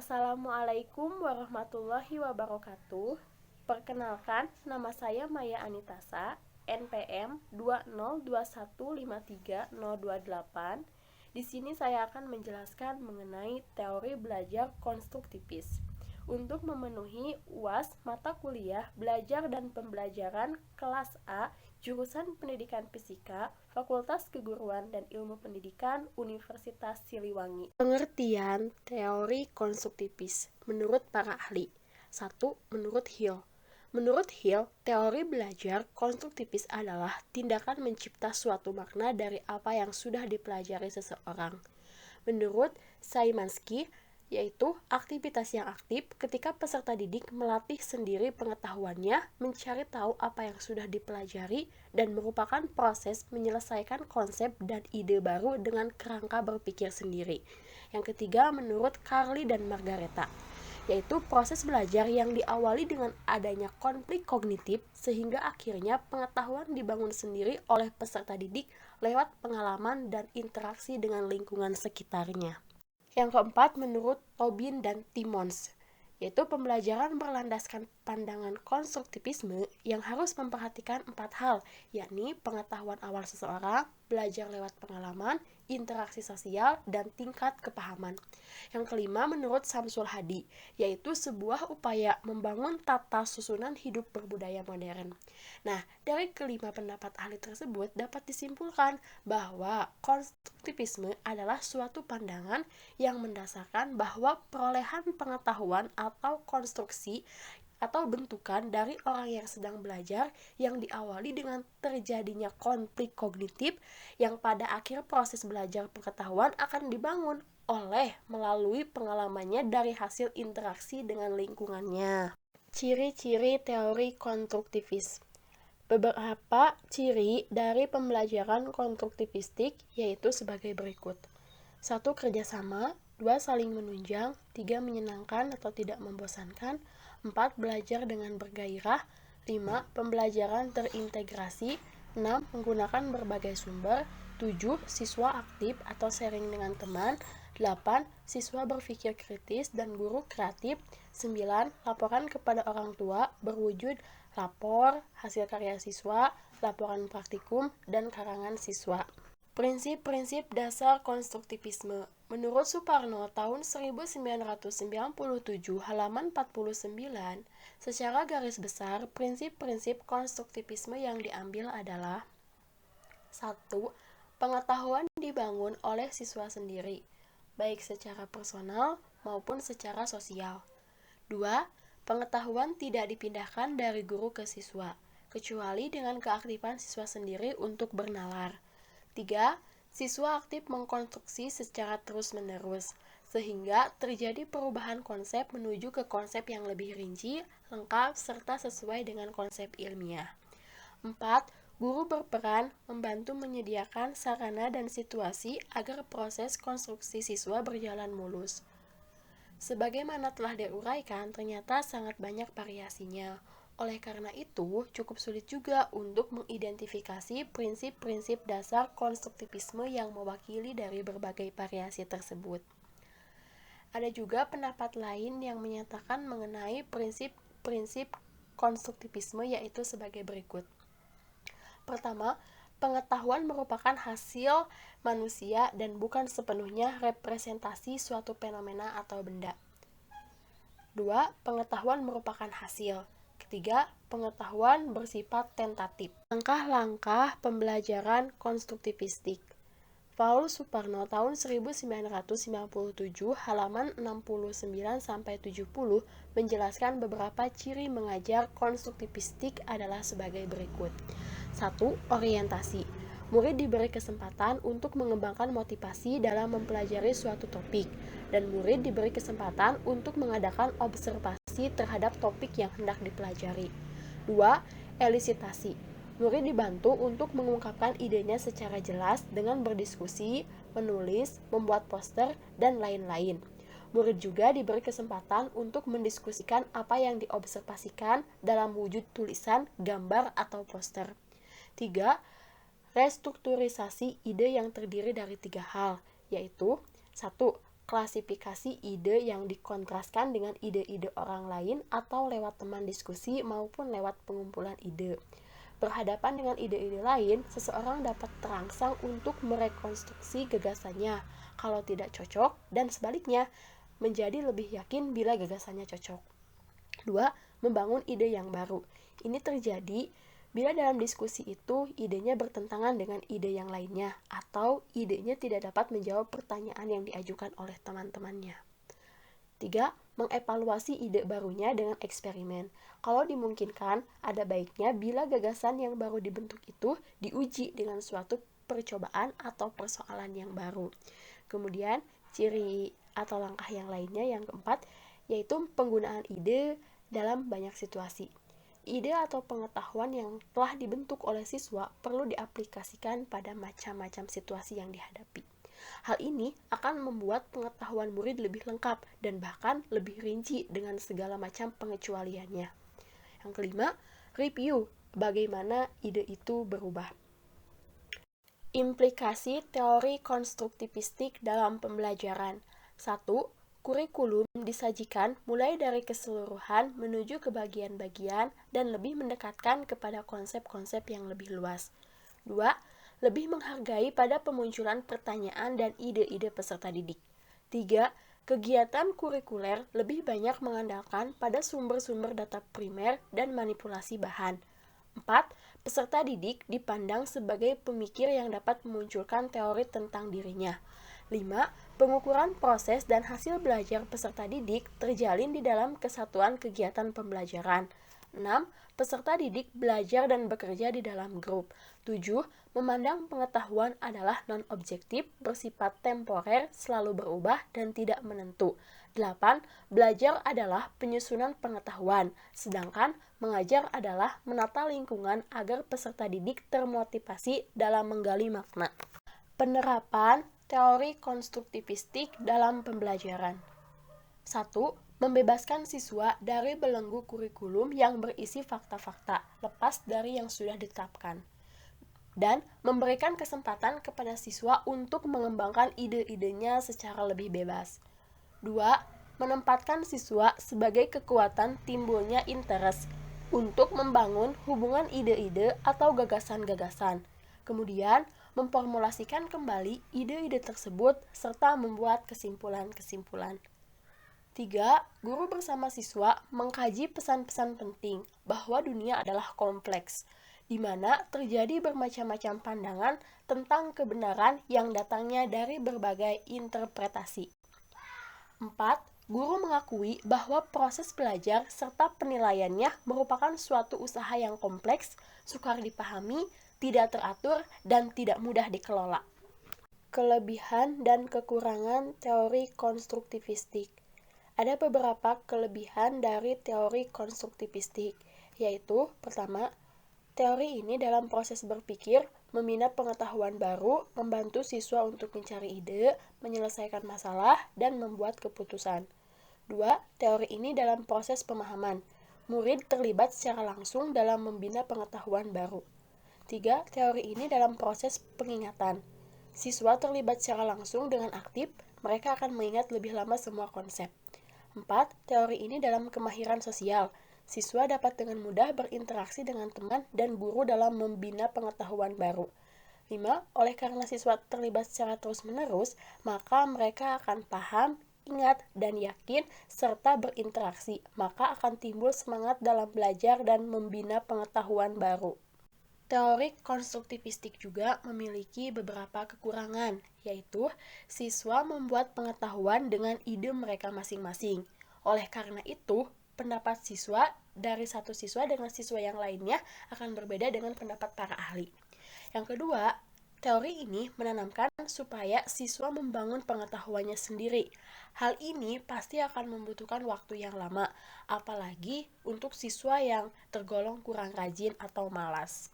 Assalamualaikum warahmatullahi wabarakatuh. Perkenalkan, nama saya Maya Anitasa, NPM 202153028. Di sini saya akan menjelaskan mengenai teori belajar konstruktivis. Untuk memenuhi UAS mata kuliah Belajar dan Pembelajaran kelas A, jurusan Pendidikan Fisika, Fakultas Keguruan dan Ilmu Pendidikan, Universitas Siliwangi. Pengertian teori konstruktivis menurut para ahli. 1. Menurut Hill. Menurut Hill, teori belajar konstruktivis adalah tindakan mencipta suatu makna dari apa yang sudah dipelajari seseorang. Menurut Szymanski, yaitu aktivitas yang aktif ketika peserta didik melatih sendiri pengetahuannya, mencari tahu apa yang sudah dipelajari, dan merupakan proses menyelesaikan konsep dan ide baru dengan kerangka berpikir sendiri. Yang ketiga, menurut Carly dan Margareta, yaitu proses belajar yang diawali dengan adanya konflik kognitif sehingga akhirnya pengetahuan dibangun sendiri oleh peserta didik lewat pengalaman dan interaksi dengan lingkungan sekitarnya. Yang keempat, menurut Tobin dan Timmons, yaitu pembelajaran berlandaskan pandangan konstruktivisme yang harus memperhatikan 4 hal, yakni pengetahuan awal seseorang, belajar lewat pengalaman, interaksi sosial, dan tingkat kepahaman. Yang kelima, menurut Samsul Hadi, yaitu sebuah upaya membangun tata susunan hidup berbudaya modern. Nah, dari kelima pendapat ahli tersebut dapat disimpulkan bahwa konstruktivisme adalah suatu pandangan yang mendasarkan bahwa perolehan pengetahuan atau konstruksi atau bentukan dari orang yang sedang belajar yang diawali dengan terjadinya konflik kognitif yang pada akhir proses belajar pengetahuan akan dibangun oleh melalui pengalamannya dari hasil interaksi dengan lingkungannya. Ciri-ciri teori konstruktivis. Beberapa ciri dari pembelajaran konstruktivistik yaitu sebagai berikut. 1. Kerjasama. 2. Saling menunjang. 3. Menyenangkan atau tidak membosankan. 4. Belajar dengan bergairah. 5. Pembelajaran terintegrasi. 6. Menggunakan berbagai sumber. 7. Siswa aktif atau sharing dengan teman. 8. Siswa berpikir kritis dan guru kreatif. 9. Laporan kepada orang tua berwujud rapor, hasil karya siswa, laporan praktikum, dan karangan siswa. Prinsip-prinsip dasar konstruktivisme. Menurut Suparno tahun 1997 halaman 49, secara garis besar prinsip-prinsip konstruktivisme yang diambil adalah 1. Pengetahuan dibangun oleh siswa sendiri, baik secara personal maupun secara sosial. 2. Pengetahuan tidak dipindahkan dari guru ke siswa, kecuali dengan keaktifan siswa sendiri untuk bernalar. 3. Siswa aktif mengkonstruksi secara terus-menerus, sehingga terjadi perubahan konsep menuju ke konsep yang lebih rinci, lengkap, serta sesuai dengan konsep ilmiah. 4. Guru berperan membantu menyediakan sarana dan situasi agar proses konstruksi siswa berjalan mulus. Sebagaimana telah diuraikan, ternyata sangat banyak variasinya. Oleh karena itu, cukup sulit juga untuk mengidentifikasi prinsip-prinsip dasar konstruktivisme yang mewakili dari berbagai variasi tersebut. Ada juga pendapat lain yang menyatakan mengenai prinsip-prinsip konstruktivisme yaitu sebagai berikut. Pertama, pengetahuan merupakan hasil manusia dan bukan sepenuhnya representasi suatu fenomena atau benda. 2. Pengetahuan merupakan hasil. Ketiga, pengetahuan bersifat tentatif. Langkah-langkah pembelajaran konstruktivistik. Paul Suparno tahun 1997 halaman 69-70 menjelaskan beberapa ciri mengajar konstruktivistik adalah sebagai berikut. 1. Orientasi. Murid diberi kesempatan untuk mengembangkan motivasi dalam mempelajari suatu topik, dan murid diberi kesempatan untuk mengadakan observasi terhadap topik yang hendak dipelajari. 2. Elisitasi. Murid dibantu untuk mengungkapkan idenya secara jelas dengan berdiskusi, menulis, membuat poster, dan lain-lain. Murid juga diberi kesempatan untuk mendiskusikan apa yang diobservasikan dalam wujud tulisan, gambar, atau poster. 3. Restrukturisasi ide yang terdiri dari 3 hal, yaitu 1. klasifikasi ide yang dikontraskan dengan ide-ide orang lain atau lewat teman diskusi maupun lewat pengumpulan ide. Berhadapan dengan ide-ide lain, seseorang dapat terangsang untuk merekonstruksi gagasannya kalau tidak cocok, dan sebaliknya, menjadi lebih yakin bila gagasannya cocok. 2. Membangun ide yang baru. Ini terjadi bila dalam diskusi itu idenya bertentangan dengan ide yang lainnya atau idenya tidak dapat menjawab pertanyaan yang diajukan oleh teman-temannya. 3. Mengevaluasi ide barunya dengan eksperimen. Kalau dimungkinkan, ada baiknya bila gagasan yang baru dibentuk itu diuji dengan suatu percobaan atau persoalan yang baru. Kemudian, ciri atau langkah yang lainnya yang keempat, yaitu penggunaan ide dalam banyak situasi. Ide atau pengetahuan yang telah dibentuk oleh siswa perlu diaplikasikan pada macam-macam situasi yang dihadapi. Hal ini akan membuat pengetahuan murid lebih lengkap dan bahkan lebih rinci dengan segala macam pengecualiannya. Yang kelima, review bagaimana ide itu berubah. Implikasi teori konstruktivistik dalam pembelajaran. 1. Kurikulum disajikan mulai dari keseluruhan menuju ke bagian-bagian dan lebih mendekatkan kepada konsep-konsep yang lebih luas. 2. Lebih menghargai pada pemunculan pertanyaan dan ide-ide peserta didik. 3. Kegiatan kurikuler lebih banyak mengandalkan pada sumber-sumber data primer dan manipulasi bahan. 4. Peserta didik dipandang sebagai pemikir yang dapat memunculkan teori tentang dirinya. 5. Pengukuran proses dan hasil belajar peserta didik terjalin di dalam kesatuan kegiatan pembelajaran. 6. Peserta didik belajar dan bekerja di dalam grup. 7. Memandang pengetahuan adalah non-objektif, bersifat temporer, selalu berubah, dan tidak menentu. 8. Belajar adalah penyusunan pengetahuan, sedangkan mengajar adalah menata lingkungan agar peserta didik termotivasi dalam menggali makna. Penerapan teori konstruktivistik dalam pembelajaran. 1. Membebaskan siswa dari belenggu kurikulum yang berisi fakta-fakta, lepas dari yang sudah ditetapkan. Dan memberikan kesempatan kepada siswa untuk mengembangkan ide-idenya secara lebih bebas. 2. Menempatkan siswa sebagai kekuatan timbulnya interest untuk membangun hubungan ide-ide atau gagasan-gagasan. Kemudian, memformulasikan kembali ide-ide tersebut serta membuat kesimpulan-kesimpulan. 3. Guru bersama siswa mengkaji pesan-pesan penting bahwa dunia adalah kompleks, di mana terjadi bermacam-macam pandangan tentang kebenaran yang datangnya dari berbagai interpretasi. 4. Guru mengakui bahwa proses belajar serta penilaiannya merupakan suatu usaha yang kompleks, sukar dipahami, tidak teratur, dan tidak mudah dikelola. Kelebihan dan kekurangan teori konstruktivistik. Ada beberapa kelebihan dari teori konstruktivistik, yaitu, pertama, teori ini dalam proses berpikir membina pengetahuan baru, membantu siswa untuk mencari ide, menyelesaikan masalah, dan membuat keputusan. 2. Teori ini dalam proses pemahaman. Murid terlibat secara langsung dalam membina pengetahuan baru. 3. Teori ini dalam proses pengingatan. Siswa terlibat secara langsung dengan aktif, mereka akan mengingat lebih lama semua konsep. 4. Teori ini dalam kemahiran sosial. Siswa dapat dengan mudah berinteraksi dengan teman dan guru dalam membina pengetahuan baru. 5. Oleh karena siswa terlibat secara terus-menerus, maka mereka akan paham, ingat, dan yakin, serta berinteraksi, maka akan timbul semangat dalam belajar dan membina pengetahuan baru. Teori konstruktivistik juga memiliki beberapa kekurangan, yaitu siswa membuat pengetahuan dengan ide mereka masing-masing. Oleh karena itu, pendapat siswa dari satu siswa dengan siswa yang lainnya akan berbeda dengan pendapat para ahli. Yang kedua, teori ini menanamkan supaya siswa membangun pengetahuannya sendiri. Hal ini pasti akan membutuhkan waktu yang lama, apalagi untuk siswa yang tergolong kurang rajin atau malas.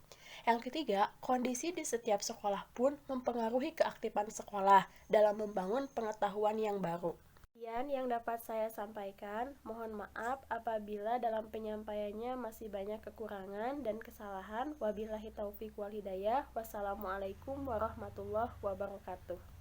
Yang ketiga, kondisi di setiap sekolah pun mempengaruhi keaktifan sekolah dalam membangun pengetahuan yang baru. Sekian yang dapat saya sampaikan. Mohon maaf apabila dalam penyampaiannya masih banyak kekurangan dan kesalahan. Wabillahi taufiq wal hidayah. Wassalamualaikum warahmatullahi wabarakatuh.